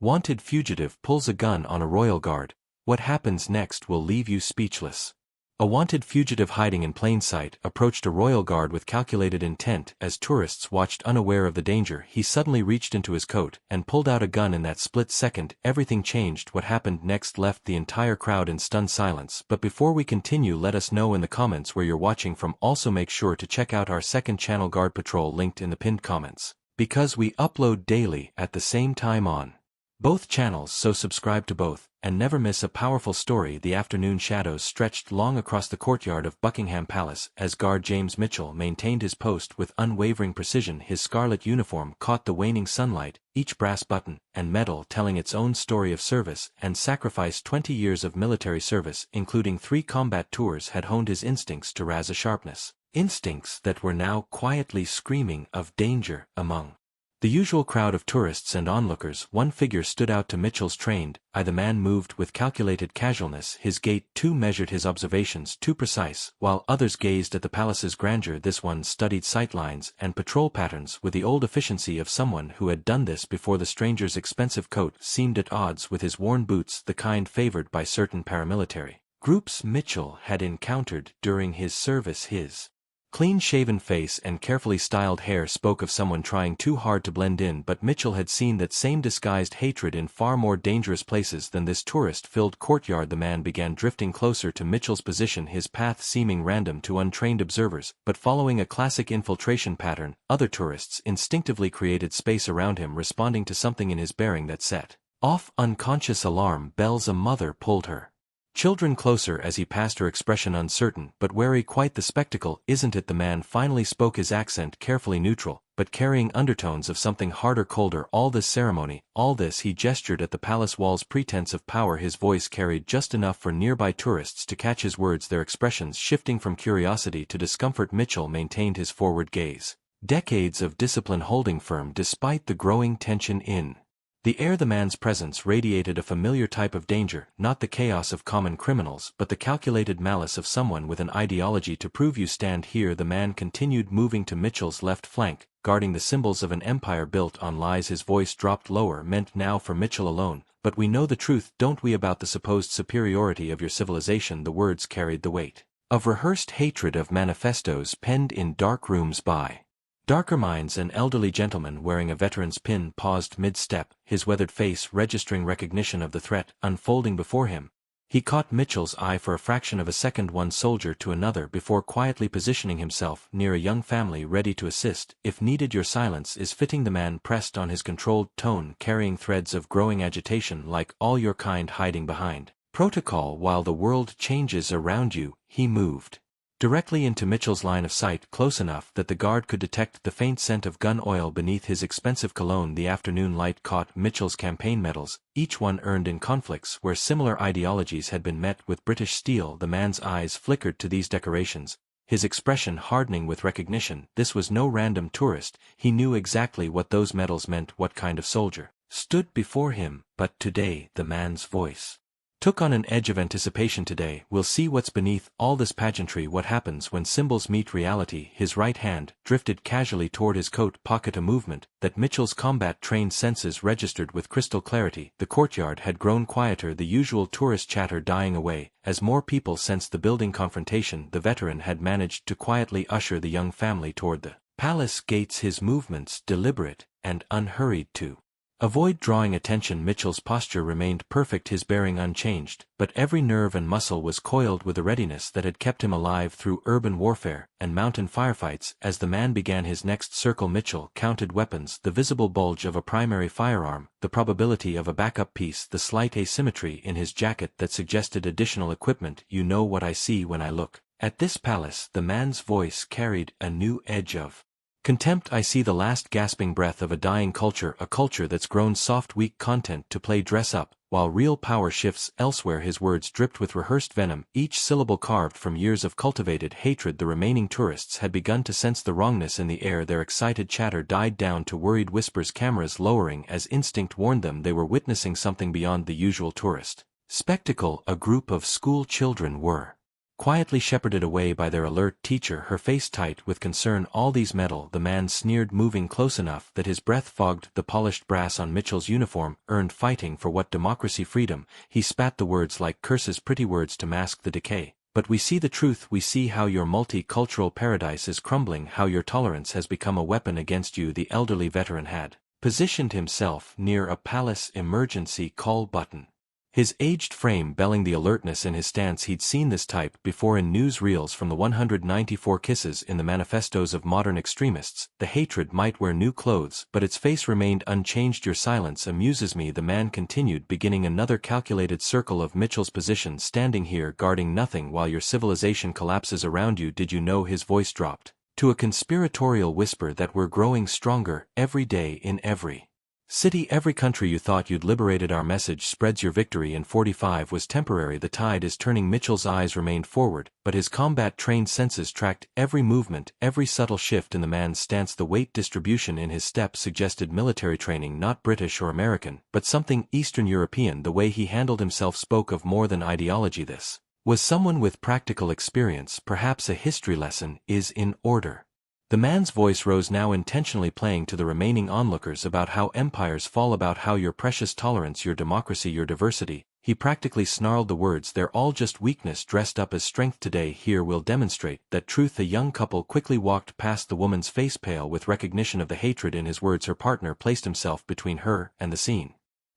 Wanted fugitive pulls a gun on a royal guard. What happens next will leave you speechless. A wanted fugitive hiding in plain sight approached a royal guard with calculated intent. As tourists watched unaware of the danger, he suddenly reached into his coat and pulled out a gun. In that split second, everything changed. What happened next left the entire crowd in stunned silence. But before we continue, let us know in the comments where you're watching from. Also make sure to check out our second channel, Guard Patrol, linked in the pinned comments, because we upload daily at the same time on both channels, so subscribe to both, and never miss a powerful story. The afternoon shadows stretched long across the courtyard of Buckingham Palace as guard James Mitchell maintained his post with unwavering precision. His scarlet uniform caught the waning sunlight, each brass button and medal telling its own story of service and sacrifice. 20 years of military service, including 3 combat tours, had honed his instincts to razor sharpness, instincts that were now quietly screaming of danger. Among the usual crowd of tourists and onlookers, one figure stood out to Mitchell's trained eye. The man moved with calculated casualness, his gait too measured, his observations too precise. While others gazed at the palace's grandeur, this one studied sightlines and patrol patterns with the old efficiency of someone who had done this before. The stranger's expensive coat seemed at odds with his worn boots, the kind favored by certain paramilitary groups Mitchell had encountered during his service. His clean-shaven face and carefully styled hair spoke of someone trying too hard to blend in, but Mitchell had seen that same disguised hatred in far more dangerous places than this tourist-filled courtyard. The man began drifting closer to Mitchell's position, his path seeming random to untrained observers, but following a classic infiltration pattern. Other tourists instinctively created space around him, responding to something in his bearing that set off unconscious alarm bells. A mother pulled her children closer as he passed, her expression uncertain but wary. Quite the spectacle, isn't it? The man finally spoke, his accent carefully neutral, but carrying undertones of something harder, colder. All this ceremony, all this, he gestured at the palace walls, pretense of power. His voice carried just enough for nearby tourists to catch his words, their expressions shifting from curiosity to discomfort. Mitchell maintained his forward gaze, decades of discipline holding firm despite the growing tension in the air. The man's presence radiated a familiar type of danger, not the chaos of common criminals, but the calculated malice of someone with an ideology to prove. You stand here. The man continued, moving to Mitchell's left flank, guarding the symbols of an empire built on lies. His voice dropped lower, meant now for Mitchell alone. But we know the truth, don't we, about the supposed superiority of your civilization? The words carried the weight of rehearsed hatred, of manifestos penned in dark rooms by darker minds. An elderly gentleman wearing a veteran's pin paused mid-step, his weathered face registering recognition of the threat unfolding before him. He caught Mitchell's eye for a fraction of a second, one soldier to another, before quietly positioning himself near a young family ready to assist if needed. Your silence is fitting. The man pressed on, his controlled tone carrying threads of growing agitation. Like all your kind hiding behind protocol while the world changes around you. He moved directly into Mitchell's line of sight, close enough that the guard could detect the faint scent of gun oil beneath his expensive cologne. The afternoon light caught Mitchell's campaign medals, each one earned in conflicts where similar ideologies had been met with British steel. The man's eyes flickered to these decorations, his expression hardening with recognition. This was no random tourist, he knew exactly what those medals meant, what kind of soldier stood before him. But today, the man's voice took on an edge of anticipation. Today, we'll see what's beneath all this pageantry, what happens when symbols meet reality. His right hand drifted casually toward his coat pocket, a movement that Mitchell's combat-trained senses registered with crystal clarity. The courtyard had grown quieter, the usual tourist chatter dying away, as more people sensed the building confrontation. The veteran had managed to quietly usher the young family toward the palace gates, his movements deliberate and unhurried to avoid drawing attention. Mitchell's posture remained perfect, his bearing unchanged, but every nerve and muscle was coiled with a readiness that had kept him alive through urban warfare and mountain firefights. As the man began his next circle, Mitchell counted weapons, the visible bulge of a primary firearm, the probability of a backup piece, the slight asymmetry in his jacket that suggested additional equipment. You know what I see when I look at this palace. The man's voice carried a new edge of contempt. I see the last gasping breath of a dying culture, a culture that's grown soft, weak content to play dress up, while real power shifts elsewhere. His words dripped with rehearsed venom, each syllable carved from years of cultivated hatred. The remaining tourists had begun to sense the wrongness in the air. Their excited chatter died down to worried whispers, cameras lowering as instinct warned them they were witnessing something beyond the usual tourist spectacle. A group of school children were quietly shepherded away by their alert teacher, her face tight with concern. All these metal, the man sneered, moving close enough that his breath fogged the polished brass on Mitchell's uniform. Earned fighting for what? Democracy, freedom. He spat the words like curses, pretty words to mask the decay. But we see the truth. We see how your multicultural paradise is crumbling, how your tolerance has become a weapon against you. The elderly veteran had positioned himself near a palace emergency call button, his aged frame belling the alertness in his stance. He'd seen this type before in newsreels, from the 194 kisses in the manifestos of modern extremists. The hatred might wear new clothes, but its face remained unchanged. Your silence amuses me, the man continued, beginning another calculated circle of Mitchell's position, standing here guarding nothing while your civilization collapses around you. Did you know? His voice dropped to a conspiratorial whisper that we're growing stronger every day in every city, every country. You thought you'd liberated. Our message spreads. Your victory in 45 was temporary. The tide is turning. Mitchell's eyes remained forward, but his combat-trained senses tracked every movement, every subtle shift in the man's stance. The weight distribution in his step suggested military training, not British or American, but something Eastern European. The way he handled himself spoke of more than ideology. This was someone with practical experience, perhaps a history lesson. Is in order. The man's voice rose now, intentionally playing to the remaining onlookers, about how empires fall, about how your precious tolerance, your democracy, your diversity. He practically snarled the words, they're all just weakness dressed up as strength. Today here we'll demonstrate that truth. A young couple quickly walked past, the woman's face pale with recognition of the hatred in his words. Her partner placed himself between her and the scene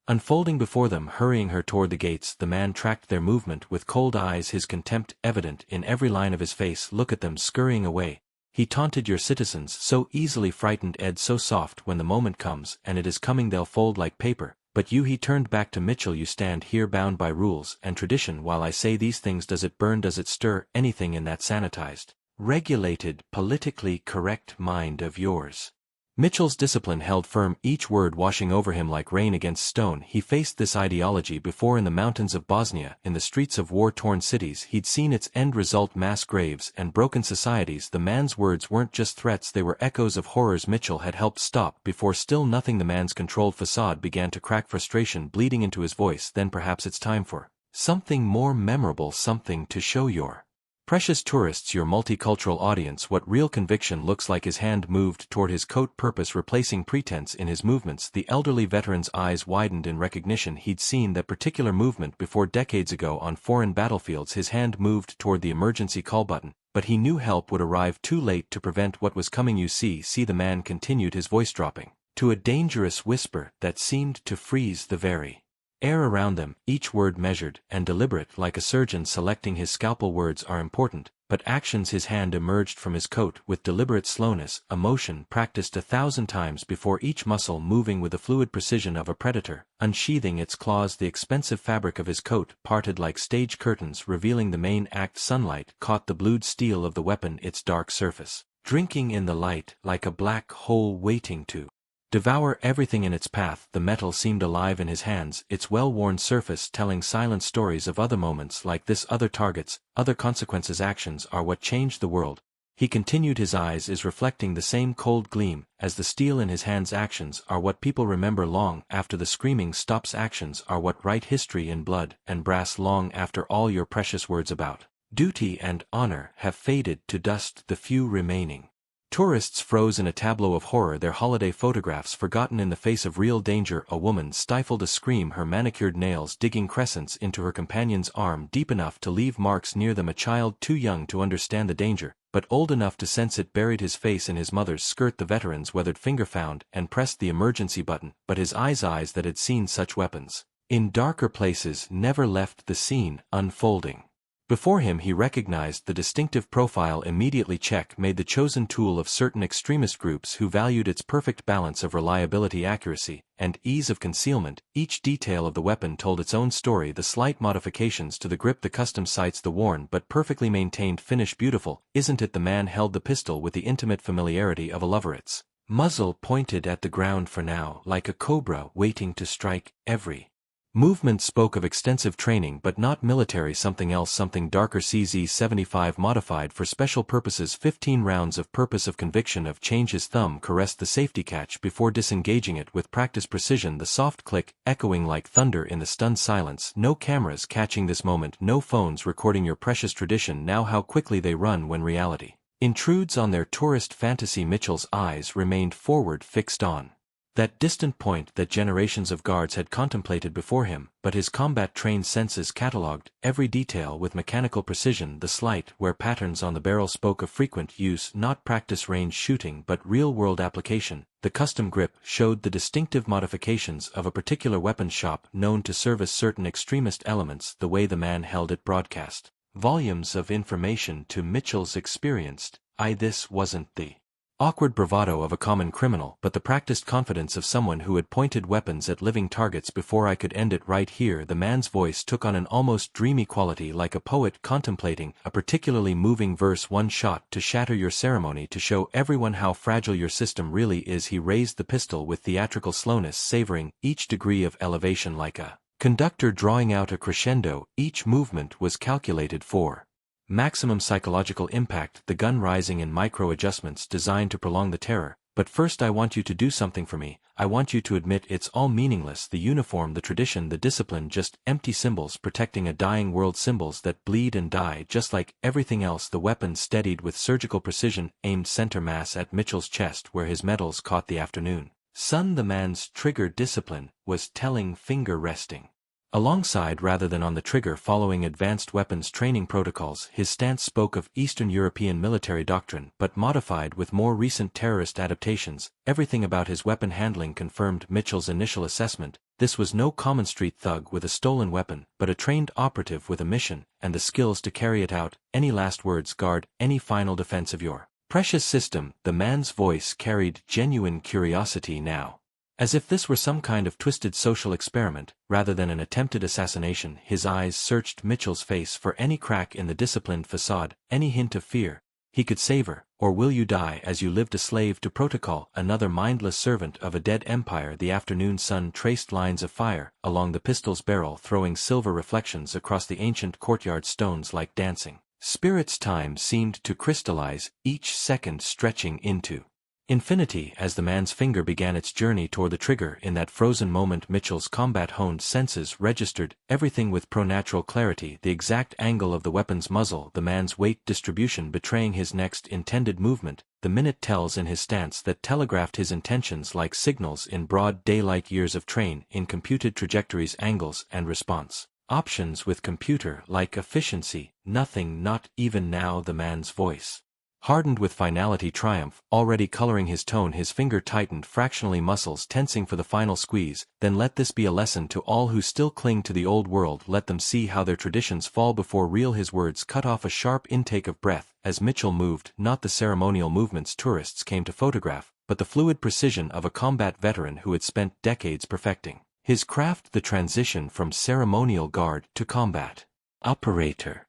unfolding before them, hurrying her toward the gates. The man tracked their movement with cold eyes, his contempt evident in every line of his face. Look at them scurrying away. He taunted, your citizens, so easily frightened, Ed, so soft. When the moment comes, and it is coming, they'll fold like paper. But you, he turned back to Mitchell, you stand here bound by rules and tradition while I say these things. Does it burn? Does it stir anything in that sanitized, regulated, politically correct mind of yours? Mitchell's discipline held firm, each word washing over him like rain against stone. He faced this ideology before in the mountains of Bosnia, in the streets of war-torn cities. He'd seen its end result, mass graves and broken societies. The man's words weren't just threats, they were echoes of horrors Mitchell had helped stop before. Still nothing. The man's controlled facade began to crack, frustration bleeding into his voice. Then perhaps it's time for something more memorable, something to show your precious tourists, your multicultural audience, what real conviction looks like. His hand moved toward his coat, purpose replacing pretense in his movements. The elderly veteran's eyes widened in recognition. He'd seen that particular movement before, decades ago on foreign battlefields. His hand moved toward the emergency call button, but he knew help would arrive too late to prevent what was coming. You see, the man continued, his voice dropping to a dangerous whisper that seemed to freeze the very air around them, each word measured and deliberate, like a surgeon selecting his scalpel. Words are important, but actions. His hand emerged from his coat with deliberate slowness, a motion practiced 1,000 times before, each muscle moving with the fluid precision of a predator. Unsheathing its claws, the expensive fabric of his coat parted like stage curtains, revealing the main act. Sunlight caught the blued steel of the weapon, its dark surface drinking in the light like a black hole waiting to devour everything in its path. The metal seemed alive in his hands, its well-worn surface telling silent stories of other moments like this, other targets, other consequences. Actions are what changed the world. He continued, his eyes is reflecting the same cold gleam as the steel in his hands. Actions are what people remember long after the screaming stops. Actions are what write history in blood and brass long after all your precious words about duty and honor have faded to dust. The few remaining tourists froze in a tableau of horror, their holiday photographs forgotten in the face of real danger. A woman stifled a scream, her manicured nails digging crescents into her companion's arm, deep enough to leave marks near them. A child too young to understand the danger, but old enough to sense it, buried his face in his mother's skirt. The veteran's weathered finger found and pressed the emergency button, but his eyes that had seen such weapons in darker places never left the scene unfolding before him. He recognized the distinctive profile immediately. Check made, the chosen tool of certain extremist groups who valued its perfect balance of reliability, accuracy, and ease of concealment. Each detail of the weapon told its own story, the slight modifications to the grip, the custom sights, the worn but perfectly maintained finish. Beautiful, isn't it? The man held the pistol with the intimate familiarity of a lover, its muzzle pointed at the ground for now, like a cobra waiting to strike. Every Movement spoke of extensive training but not military, something else, something darker. CZ-75 modified for special purposes, 15 rounds of purpose of conviction of change. His thumb caressed the safety catch before disengaging it with practiced precision, the soft click echoing like thunder in the stunned silence. No cameras catching this moment, no phones recording your precious tradition. Now how quickly they run when reality intrudes on their tourist fantasy. Mitchell's eyes remained forward, fixed on that distant point that generations of guards had contemplated before him, but his combat-trained senses catalogued every detail with mechanical precision. The slight wear patterns on the barrel spoke of frequent use, not practice range shooting but real-world application. The custom grip showed the distinctive modifications of a particular weapons shop known to service certain extremist elements. The way the man held it broadcast volumes of information to Mitchell's experienced eye. This wasn't the awkward bravado of a common criminal, but the practiced confidence of someone who had pointed weapons at living targets before. I could end it right here. The man's voice took on an almost dreamy quality, like a poet contemplating a particularly moving verse. One shot to shatter your ceremony, to show everyone how fragile your system really is. He raised the pistol with theatrical slowness, savoring each degree of elevation like a conductor drawing out a crescendo. Each movement was calculated for maximum psychological impact, the gun rising in micro-adjustments designed to prolong the terror. But first I want you to do something for me. I want you to admit it's all meaningless. The uniform, the tradition, the discipline, just empty symbols protecting a dying world, symbols that bleed and die just like everything else. The weapon steadied with surgical precision, aimed center mass at Mitchell's chest where his medals caught the afternoon sun. The man's trigger discipline was telling, finger resting alongside rather than on the trigger, following advanced weapons training protocols. His stance spoke of Eastern European military doctrine, but modified with more recent terrorist adaptations. Everything about his weapon handling confirmed Mitchell's initial assessment. This was no common street thug with a stolen weapon, but a trained operative with a mission, and the skills to carry it out. Any last words, guard? Any final defense of your precious system? The man's voice carried genuine curiosity now, as if this were some kind of twisted social experiment, rather than an attempted assassination. His eyes searched Mitchell's face for any crack in the disciplined facade, any hint of fear he could savor. Or will you die as you lived, a slave to protocol, another mindless servant of a dead empire? The afternoon sun traced lines of fire along the pistol's barrel, throwing silver reflections across the ancient courtyard stones like dancing spirits. Time seemed to crystallize, each second stretching into infinity as the man's finger began its journey toward the trigger. In that frozen moment, Mitchell's combat-honed senses registered everything with pronatural clarity: the exact angle of the weapon's muzzle, the man's weight distribution betraying his next intended movement, the minute tells in his stance that telegraphed his intentions like signals in broad daylight. Years of train in computed trajectories, angles, and response options with computer-like efficiency. Nothing, not even now. The man's voice hardened with finality, triumph already coloring his tone. His finger tightened fractionally, muscles tensing for the final squeeze. Then let this be a lesson to all who still cling to the old world. Let them see how their traditions fall before real. His words cut off a sharp intake of breath as Mitchell moved, not the ceremonial movements tourists came to photograph, but the fluid precision of a combat veteran who had spent decades perfecting his craft. The transition from ceremonial guard to combat operator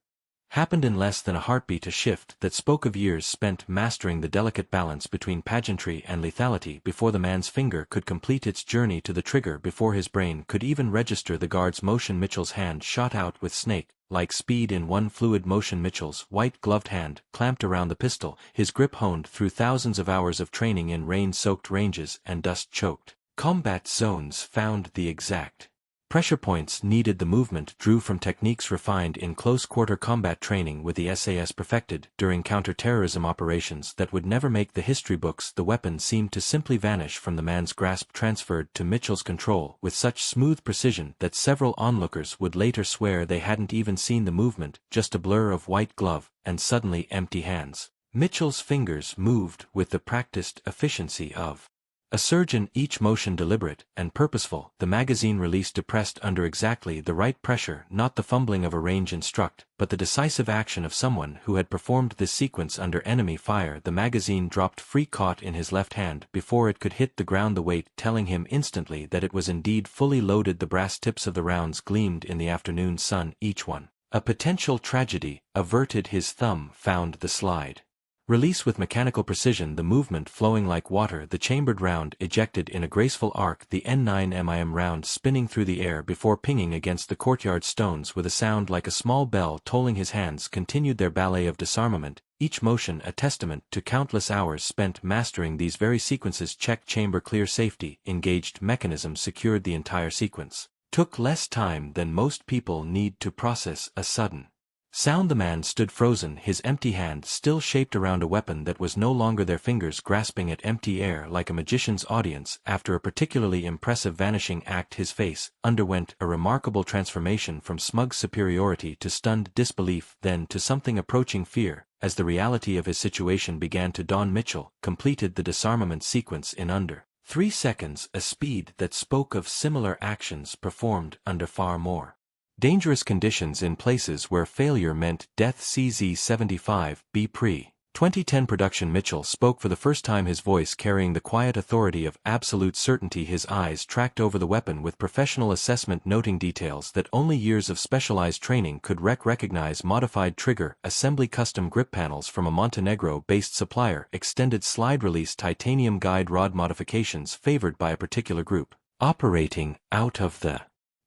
happened in less than a heartbeat, a shift that spoke of years spent mastering the delicate balance between pageantry and lethality. Before the man's finger could complete its journey to the trigger, before his brain could even register the guard's motion, Mitchell's hand shot out with snake-like speed in one fluid motion. Mitchell's white-gloved hand clamped around the pistol, his grip honed through thousands of hours of training in rain-soaked ranges and dust-choked combat zones, found the exact pressure points needed. The movement drew from techniques refined in close-quarter combat training with the SAS perfected during counter-terrorism operations that would never make the history books. The weapon seemed to simply vanish from the man's grasp, transferred to Mitchell's control with such smooth precision that several onlookers would later swear they hadn't even seen the movement, just a blur of white glove and suddenly empty hands. Mitchell's fingers moved with the practiced efficiency of a surgeon, each motion deliberate and purposeful, the magazine release depressed under exactly the right pressure, not the fumbling of a range instruct, but the decisive action of someone who had performed this sequence under enemy fire. The magazine dropped free, caught in his left hand before it could hit the ground, the weight telling him instantly that it was indeed fully loaded. The brass tips of the rounds gleamed in the afternoon sun, each one a potential tragedy. Averted, his thumb found the slide Release with mechanical precision, the movement flowing like water, the chambered round ejected in a graceful arc, the N9mm round spinning through the air before pinging against the courtyard stones with a sound like a small bell tolling. His hands continued their ballet of disarmament, each motion a testament to countless hours spent mastering these very sequences. Check chamber clear, safety engaged, mechanism secured. The entire sequence took less time than most people need to process a sudden sound. The man stood frozen, his empty hand still shaped around a weapon that was no longer their fingers, grasping at empty air like a magician's audience. After a particularly impressive vanishing act, his face underwent a remarkable transformation from smug superiority to stunned disbelief, then to something approaching fear, as the reality of his situation began to dawn. Mitchell completed the disarmament sequence in under 3 seconds, a speed that spoke of similar actions performed under far more dangerous conditions in places where failure meant death. CZ75B pre-2010 production. Mitchell spoke for the first time, his voice carrying the quiet authority of absolute certainty. His eyes tracked over the weapon with professional assessment, noting details that only years of specialized training could recognize. Modified trigger assembly, custom grip panels from a Montenegro-based supplier, extended slide release titanium guide rod modifications favored by a particular group operating out of the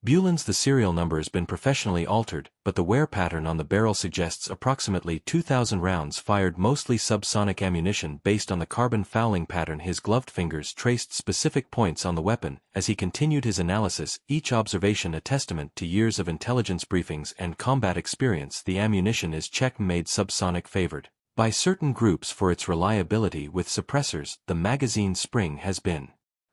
Bulens. The serial number has been professionally altered, but the wear pattern on the barrel suggests approximately 2,000 rounds fired, mostly subsonic ammunition based on the carbon fouling pattern. His gloved fingers traced specific points on the weapon as he continued his analysis, each observation a testament to years of intelligence briefings and combat experience. The ammunition is check-made subsonic, favored by certain groups for its reliability with suppressors. The magazine spring has been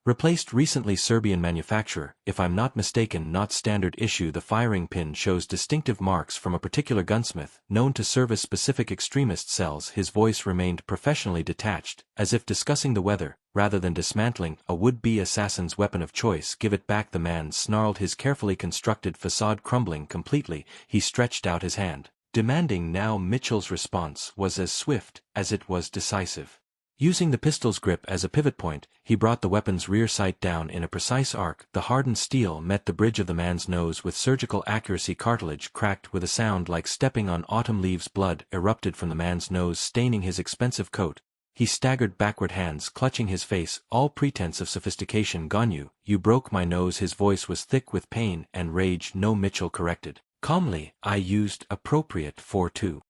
replaced recently. Serbian manufacturer, if I'm not mistaken, not standard issue. The firing pin shows distinctive marks from a particular gunsmith known to service specific extremist cells. His voice remained professionally detached, as if discussing the weather, rather than dismantling a would-be assassin's weapon of choice. Give it back, the man snarled, his carefully constructed facade crumbling completely. He stretched out his hand, demanding now. Mitchell's response was as swift as it was decisive. Using the pistol's grip as a pivot point, he brought the weapon's rear sight down in a precise arc. The hardened steel met the bridge of the man's nose with surgical accuracy. Cartilage cracked with a sound like stepping on autumn leaves. Blood erupted from the man's nose, staining his expensive coat. He staggered backward, hands clutching his face, all pretense of sophistication gone. You broke my nose. His voice was thick with pain and rage. No, Mitchell corrected calmly, I used appropriate force to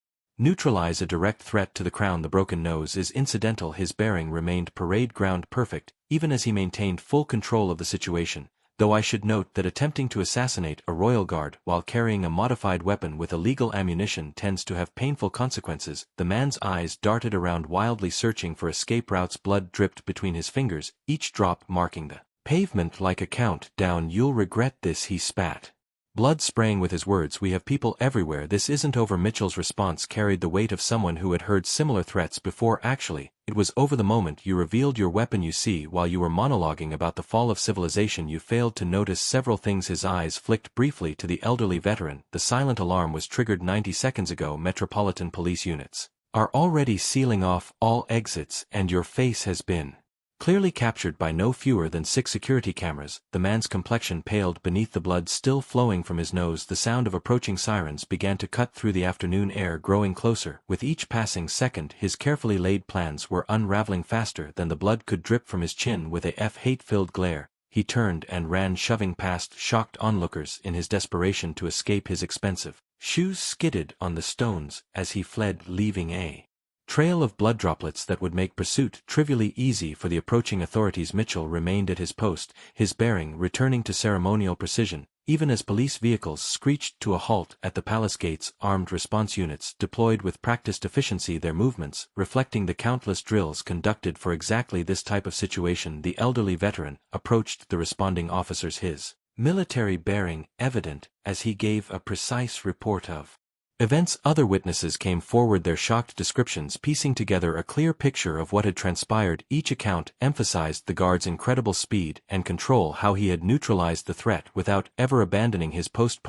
neutralize a direct threat to the crown. The broken nose is incidental. His bearing remained parade ground perfect, even as he maintained full control of the situation, though I should note that attempting to assassinate a royal guard while carrying a modified weapon with illegal ammunition tends to have painful consequences. The man's eyes darted around wildly, searching for escape routes. Blood dripped between his fingers, each drop marking the pavement like a countdown. You'll regret this, he spat, blood spraying with his words. We have people everywhere. This isn't over. Mitchell's response carried the weight of someone who had heard similar threats before. Actually, it was over. The moment you revealed your weapon. You see, while you were monologuing about the fall of civilization, you failed to notice several things. His eyes flicked briefly to the elderly veteran. The silent alarm was triggered 90 seconds ago. Metropolitan police units are already sealing off all exits, and your face has been clearly captured by no fewer than 6 security cameras. The man's complexion paled beneath the blood still flowing from his nose. The sound of approaching sirens began to cut through the afternoon air, growing closer. With each passing second, his carefully laid plans were unraveling faster than the blood could drip from his chin. With a hate-filled glare, he turned and ran, shoving past shocked onlookers in his desperation to escape. His expensive shoes skidded on the stones as he fled, leaving a trail of blood droplets that would make pursuit trivially easy for the approaching authorities. Mitchell remained at his post, his bearing returning to ceremonial precision, even as police vehicles screeched to a halt at the palace gates. Armed response units deployed with practiced efficiency, their movements reflecting the countless drills conducted for exactly this type of situation. The elderly veteran approached the responding officers, his military bearing evident as he gave a precise report of events. Other witnesses came forward, their shocked descriptions piecing together a clear picture of what had transpired. Each account emphasized the guard's incredible speed and control, how he had neutralized the threat without ever abandoning his post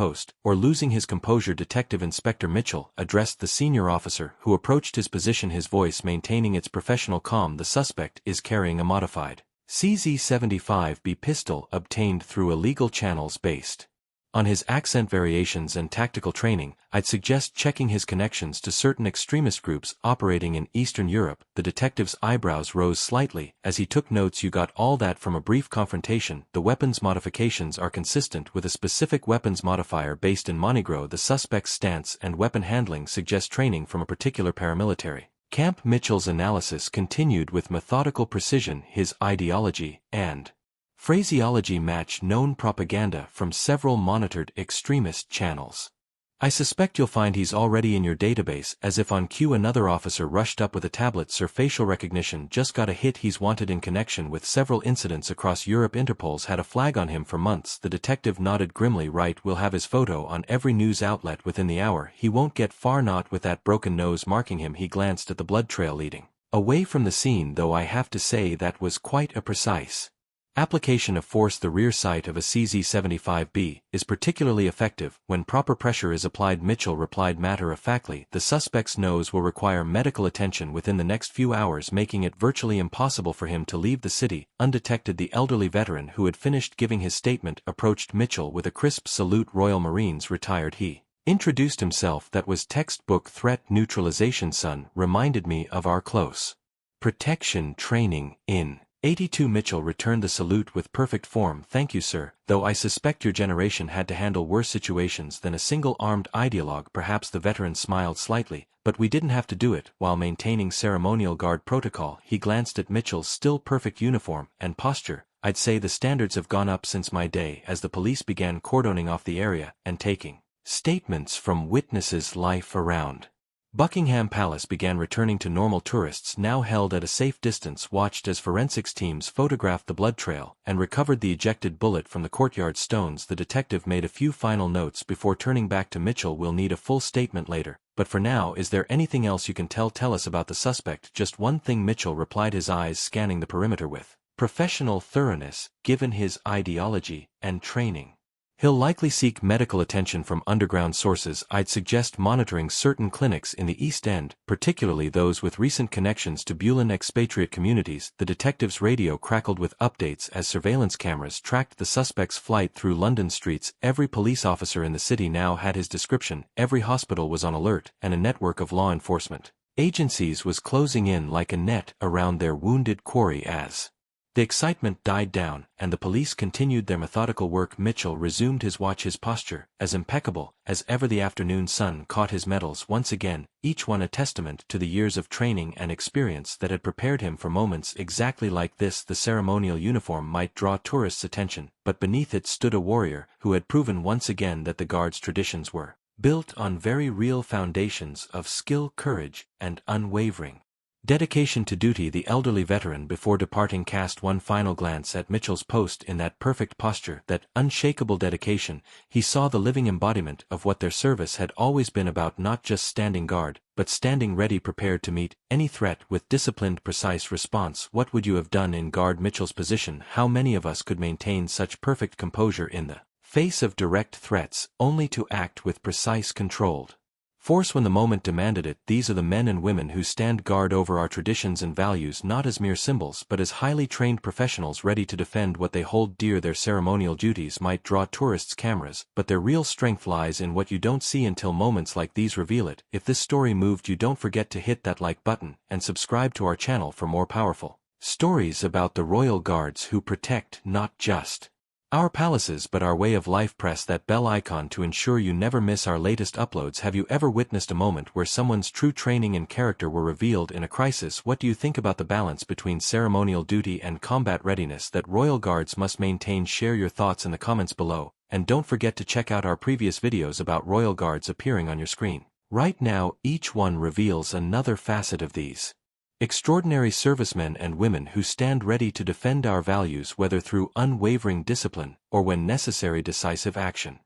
or losing his composure. Detective Inspector Mitchell addressed the senior officer who approached his position, his voice maintaining its professional calm. The suspect is carrying a modified CZ75B pistol obtained through illegal channels based On his accent variations and tactical training, I'd suggest checking his connections to certain extremist groups operating in Eastern Europe. The detective's eyebrows rose slightly as he took notes. You got all that from a brief confrontation. The weapons modifications are consistent with a specific weapons modifier based in Montenegro. The suspect's stance and weapon handling suggest training from a particular paramilitary camp. Mitchell's analysis continued with methodical precision. His ideology and phraseology match known propaganda from several monitored extremist channels. I suspect you'll find he's already in your database. As if on cue, another officer rushed up with a tablet. Sir, facial recognition just got a hit. He's wanted in connection with several incidents across Europe. Interpol's had a flag on him for months. The detective nodded grimly. Right, we'll have his photo on every news outlet within the hour. He won't get far, not with that broken nose marking him. He glanced at the blood trail leading away from the scene, though I have to say that was quite a precise application of force. The rear sight of a CZ-75B is particularly effective when proper pressure is applied. Mitchell replied matter-of-factly, the suspect's nose will require medical attention within the next few hours, making it virtually impossible for him to leave the city undetected. The elderly veteran who had finished giving his statement approached Mitchell with a crisp salute. Royal Marines, retired. He introduced himself. That was textbook threat neutralization, son. Reminded me of our close protection training in '82. Mitchell returned the salute with perfect form. Thank you, sir, though I suspect your generation had to handle worse situations than a single-armed ideologue. Perhaps. The veteran smiled slightly, but we didn't have to do it while maintaining ceremonial guard protocol. He glanced at Mitchell's still perfect uniform and posture. I'd say the standards have gone up since my day. As the police began cordoning off the area and taking statements from witnesses, life around Buckingham Palace began returning to normal. Tourists, now held at a safe distance, watched as forensics teams photographed the blood trail and recovered the ejected bullet from the courtyard stones. The detective made a few final notes before turning back to Mitchell. We'll need a full statement later, but for now, is there anything else you can tell us about the suspect? Just one thing, Mitchell replied, his eyes scanning the perimeter with professional thoroughness. Given his ideology and training, he'll likely seek medical attention from underground sources. I'd suggest monitoring certain clinics in the East End, particularly those with recent connections to Bullen expatriate communities. The detective's radio crackled with updates as surveillance cameras tracked the suspect's flight through London streets. Every police officer in the city now had his description, every hospital was on alert, and a network of law enforcement agencies was closing in like a net around their wounded quarry. As the excitement died down, and the police continued their methodical work, Mitchell resumed his watch, his posture as impeccable as ever. The afternoon sun caught his medals once again, each one a testament to the years of training and experience that had prepared him for moments exactly like this. The ceremonial uniform might draw tourists' attention, but beneath it stood a warrior who had proven once again that the Guard's traditions were built on very real foundations of skill, courage, and unwavering dedication to duty. The elderly veteran, before departing, cast one final glance at Mitchell's post. In that perfect posture, that unshakable dedication, he saw the living embodiment of what their service had always been about, not just standing guard, but standing ready, prepared to meet any threat with disciplined, precise response. What would you have done in Guard Mitchell's position? How many of us could maintain such perfect composure in the face of direct threats, only to act with precise, controlled force when the moment demanded it? These are the men and women who stand guard over our traditions and values, not as mere symbols but as highly trained professionals ready to defend what they hold dear. Their ceremonial duties might draw tourists' cameras, but their real strength lies in what you don't see until moments like these reveal it. If this story moved you, don't forget to hit that like button and subscribe to our channel for more powerful stories about the Royal Guards who protect not just our palaces but our way of life. Press that bell icon to ensure you never miss our latest uploads. Have you ever witnessed a moment where someone's true training and character were revealed in a crisis? What do you think about the balance between ceremonial duty and combat readiness that Royal Guards must maintain? Share your thoughts in the comments below, and don't forget to check out our previous videos about Royal Guards appearing on your screen right now. Each one reveals another facet of these extraordinary servicemen and women who stand ready to defend our values, whether through unwavering discipline or, when necessary, decisive action.